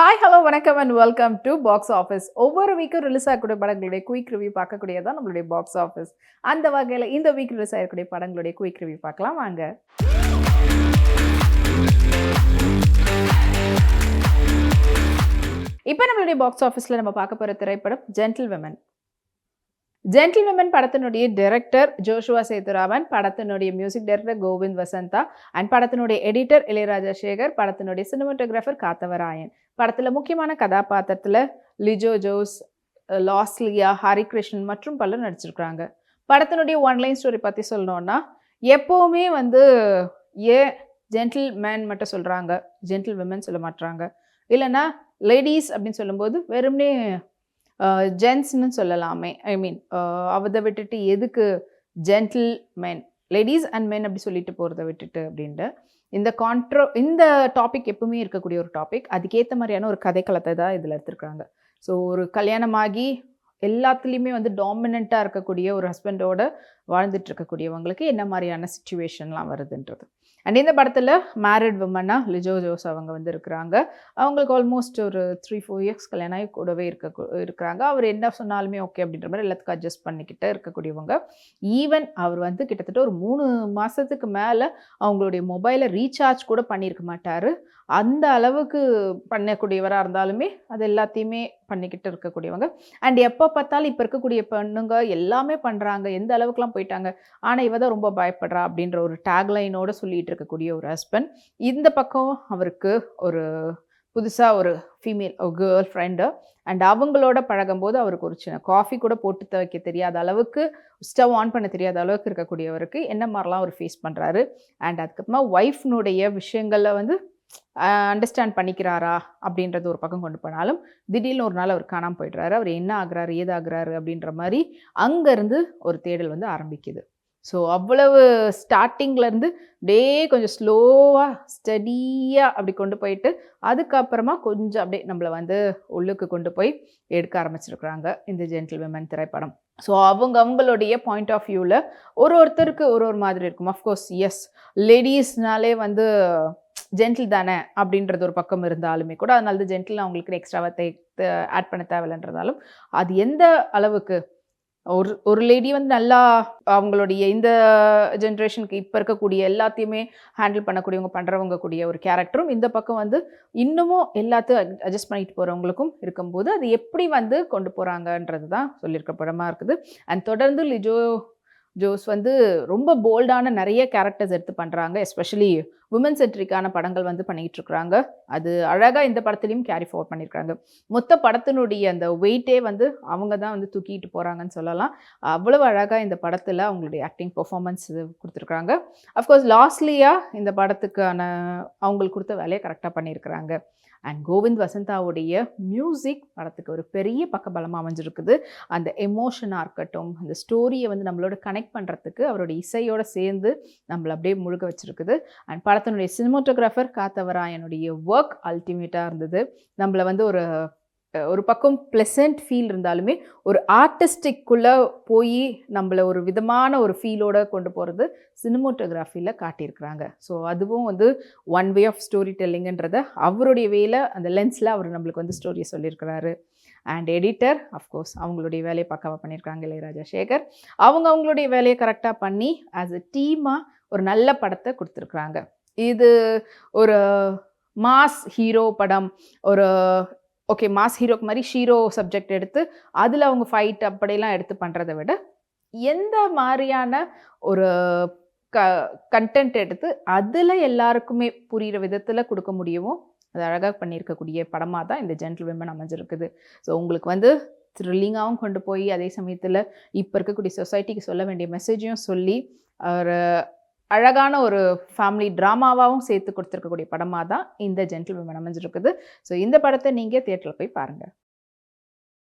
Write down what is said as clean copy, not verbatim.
Hi hello வணக்கம் and welcome to box office. ஒவ்வொரு வீக்கும் release ஆகக்கூடிய படங்களுடைய குயிக் ரிவ்யூ பார்க்கக்கூடியதான் நம்மளுடைய பாக்ஸ் ஆஃபீஸ். அந்த வகையில் இந்த வீக் ரிலீஸ் ஆகக்கூடிய படங்களுடைய குயிக் ரிவ்யூ பார்க்கலாம் வாங்க. இப்போ நம்மளுடைய பாக்ஸ் ஆஃபீஸில் நம்ம பார்க்க போகிற திரைப்படம் ஜென்டில் விமன். ஜென்டில் விமன் படத்தினுடைய டைரக்டர் ஜோஷுவா சேதுராமன், படத்தினுடைய music director Kovind Vasantha and படத்தினுடைய எடிட்டர் இளையராஜா சேகர், படத்தினுடைய சினிமாட்டோகிராஃபர் காத்தவராயன். படத்தில் முக்கியமான கதாபாத்திரத்தில் லிஜோ ஜோஸ், லாஸ்லியா, ஹரிகிருஷ்ணன் மற்றும் பலர் நடிச்சிருக்கிறாங்க. படத்தினுடைய ஒன்லைன் ஸ்டோரி பற்றி சொல்லணும்னா, எப்போவுமே ஏன் ஜென்டில் மேன் மட்டும் சொல்கிறாங்க, ஜென்டில் விமன் சொல்ல மாட்டுறாங்க, இல்லைன்னா லேடிஸ் அப்படின்னு சொல்லும்போது வெறும்னே ஜென்ட்ஸ்னு சொல்லலாமே. ஐ மீன் அதை விட்டுட்டு எதுக்கு gentle men, ladies and men அப்படி சொல்லிட்டு போகிறத விட்டுட்டு அப்படின்ட்டு இந்த டாபிக் எப்பவுமே இருக்கக்கூடிய ஒரு டாபிக். அதுக்கேற்ற மாதிரியான ஒரு கதைக்களத்தை தான் இதில் எடுத்துருக்காங்க. ஸோ ஒரு கல்யாணமாகி எல்லாத்துலேயுமே டாமினண்ட்டாக இருக்கக்கூடிய ஒரு ஹஸ்பண்டோட வாழ்ந்துட்டு இருக்கக்கூடியவங்களுக்கு என்ன மாதிரியான சிச்சுவேஷன்லாம் வருதுன்றது. அண்ட் இந்த படத்தில் மேரிட் விமனாக லிஜோ ஜோஸ் அவங்க இருக்கிறாங்க. அவங்களுக்கு ஆல்மோஸ்ட் ஒரு 3-4 இயர்ஸ் கல்யாணம் ஆகி கூடவே இருக்கிறாங்க. அவர் என்ன சொன்னாலுமே ஓகே அப்படின்ற மாதிரி எல்லாத்துக்கும் அட்ஜஸ்ட் பண்ணிக்கிட்டு இருக்கக்கூடியவங்க. ஈவன் அவர் கிட்டத்தட்ட ஒரு 3 மாதத்துக்கு மேலே அவங்களுடைய மொபைலை ரீசார்ஜ் கூட பண்ணியிருக்க மாட்டார். அந்த அளவுக்கு பண்ணக்கூடியவராக இருந்தாலுமே அது எல்லாத்தையுமே பண்ணிக்கிட்டு இருக்கக்கூடியவங்க. அண்ட் எப்போ பார்த்தாலும் இப்போ இருக்கக்கூடிய பெண்ணுங்க எல்லாமே பண்ணுறாங்க, எந்த அளவுக்குலாம் போயிட்டாங்க, ஆனால் இவ தான் ரொம்ப பயப்படுறா அப்படின்ற ஒரு டேக்லைனோடு சொல்லிகிட்டு இருக்கக்கூடிய ஒரு ஹஸ்பண்ட். இந்த பக்கம் அவருக்கு ஒரு புதுசாக ஒரு ஃபீமேல் கேர்ள் ஃப்ரெண்டு, அண்ட் அவங்களோட பழகும்போது அவருக்கு ஒரு சின்ன காஃபி கூட போட்டு வைக்க தெரியாத அளவுக்கு, ஸ்டவ் ஆன் பண்ண தெரியாத அளவுக்கு இருக்கக்கூடியவருக்கு என்ன மாதிரிலாம் அவர் ஃபேஸ் பண்ணுறாரு. அண்ட் அதுக்கப்புறமா ஒய்ஃப்னுடைய விஷயங்களில் அண்டர்ஸ்டாண்ட் பண்ணிக்கிறாரா அப்படின்றது ஒரு பக்கம் கொண்டு போனாலும், திடீர்னு ஒரு நாள் அவர் காணாமல் போய்ட்றாரு. அவர் என்ன ஆகுறாரு ஏதாகிறாரு அப்படின்ற மாதிரி அங்கேருந்து ஒரு தேடல் ஆரம்பிக்குது. ஸோ அவ்வளவு ஸ்டார்டிங்லேருந்து கொஞ்சம் ஸ்லோவாக ஸ்டடியாக அப்படி கொண்டு போயிட்டு அதுக்கப்புறமா கொஞ்சம் அப்படியே நம்மளை உள்ளுக்கு கொண்டு போய் எடுக்க ஆரம்பிச்சிருக்கிறாங்க இந்த ஜென்டில் விமன் திரைப்படம். ஸோ அவங்களுடைய பாயிண்ட் ஆஃப் வியூவில் ஒருத்தருக்கு ஒரு மாதிரி இருக்கும். அஃப்கோர்ஸ் எஸ், லேடிஸ்னாலே ஜென்டில் தானே அப்படின்றது ஒரு பக்கம் இருந்தாலுமே கூட, அதனால தான் ஜென்டில் அவங்களுக்கு எக்ஸ்ட்ராவை ஆட் பண்ண தேவையில்லைன்றதாலும், அது எந்த அளவுக்கு ஒரு லேடி நல்லா அவங்களுடைய இந்த ஜென்ரேஷனுக்கு இப்போ இருக்கக்கூடிய எல்லாத்தையுமே ஹேண்டில் பண்ணுறவங்க கூடிய ஒரு கேரக்டரும், இந்த பக்கம் இன்னமும் எல்லாத்தையும் அட்ஜஸ்ட் பண்ணிட்டு போகிறவங்களுக்கும் இருக்கும்போது அது எப்படி கொண்டு போகிறாங்கன்றது தான் சொல்லியிருக்க படமாக இருக்குது. அண்ட் தொடர்ந்து லிஜோ ஜோஸ் ரொம்ப போல்டான நிறைய கேரக்டர்ஸ் எடுத்து பண்ணுறாங்க. எஸ்பெஷலி உமன் சென்ட்ரிக்கான படங்கள் பண்ணிக்கிட்டு இருக்கிறாங்க. அது அழகாக இந்த படத்துலையும் கேரி ஃபார்வர்ட் பண்ணியிருக்காங்க. மொத்த படத்தினுடைய அந்த வெயிட்டே அவங்க தான் தூக்கிட்டு போகிறாங்கன்னு சொல்லலாம். அவ்வளவு அழகாக இந்த படத்தில் அவங்களுடைய ஆக்டிங் பெர்ஃபார்மன்ஸ் கொடுத்துருக்குறாங்க. அஃப்கோர்ஸ் லாஸ்ட்லியாக இந்த படத்துக்கான அவங்களுக்கு கொடுத்த வேலையை கரெக்டாக பண்ணியிருக்கிறாங்க. அண்ட் கோவிந்த் வசந்தாவுடைய மியூசிக் படத்துக்கு ஒரு பெரிய பக்கபலமாக அமைஞ்சிருக்குது. அந்த எமோஷனாக இருக்கட்டும், அந்த ஸ்டோரியை நம்மளோட கனெக்ட் பண்ணுறதுக்கு அவருடைய இசையோடு சேர்ந்து நம்மளை அப்படியே முழுக வச்சுருக்குது. அண்ட் படத்தினுடைய சினிமாட்டோகிராஃபர் காத்தவராயனுடைய ஒர்க் அல்டிமேட்டாக இருந்தது. நம்மளை ஒரு பக்கம் ப்ளசண்ட் ஃபீல் இருந்தாலுமே ஒரு ஆர்டிஸ்டிக்குள்ளே போய் நம்மளை ஒரு விதமான ஒரு ஃபீலோடு கொண்டு போகிறது சினிமோட்டோகிராஃபியில் காட்டியிருக்கிறாங்க. ஸோ அதுவும் ஒன் வே ஆஃப் ஸ்டோரி டெல்லிங்கன்றதை அவருடைய வேலை, அந்த லென்ஸில் அவர் நம்மளுக்கு ஸ்டோரியை சொல்லியிருக்கிறாரு. அண்ட் எடிட்டர் அஃப்கோர்ஸ் அவங்களுடைய வேலையை பக்காவாக பண்ணியிருக்காங்க இளையராஜா சேகர். அவங்களுடைய வேலையை கரெக்டாக பண்ணி ஆஸ் எ டீமாக ஒரு நல்ல படத்தை கொடுத்துருக்குறாங்க. இது ஒரு மாஸ் ஹீரோ படம், ஒரு ஓகே மாஸ் ஹீரோக்கு மாதிரி ஷீரோ சப்ஜெக்ட் எடுத்து அதில் அவங்க ஃபைட் அப்படிலாம் எடுத்து பண்ணுறதை விட எந்த மாதிரியான ஒரு கண்டென்ட் எடுத்து அதில் எல்லாருக்குமே புரிகிற விதத்தில் கொடுக்க முடியுமோ அது அழகாக பண்ணியிருக்கக்கூடிய படமாக தான் இந்த ஜென்டில் விமன் அமைஞ்சிருக்குது. ஸோ உங்களுக்கு த்ரில்லிங்காகவும் கொண்டு போய் அதே சமயத்தில் இப்போ இருக்கக்கூடிய சொசைட்டிக்கு சொல்ல வேண்டிய மெசேஜையும் சொல்லி ஒரு அழகான ஒரு ஃபேமிலி ட்ராமாவாகவும் சேர்த்து கொடுத்துருக்கக்கூடிய படமாக தான் இந்த ஜென்டில் விமன் அமைஞ்சிருக்குது. ஸோ இந்த படத்தை நீங்கள் தியேட்டரில் போய் பாருங்கள்.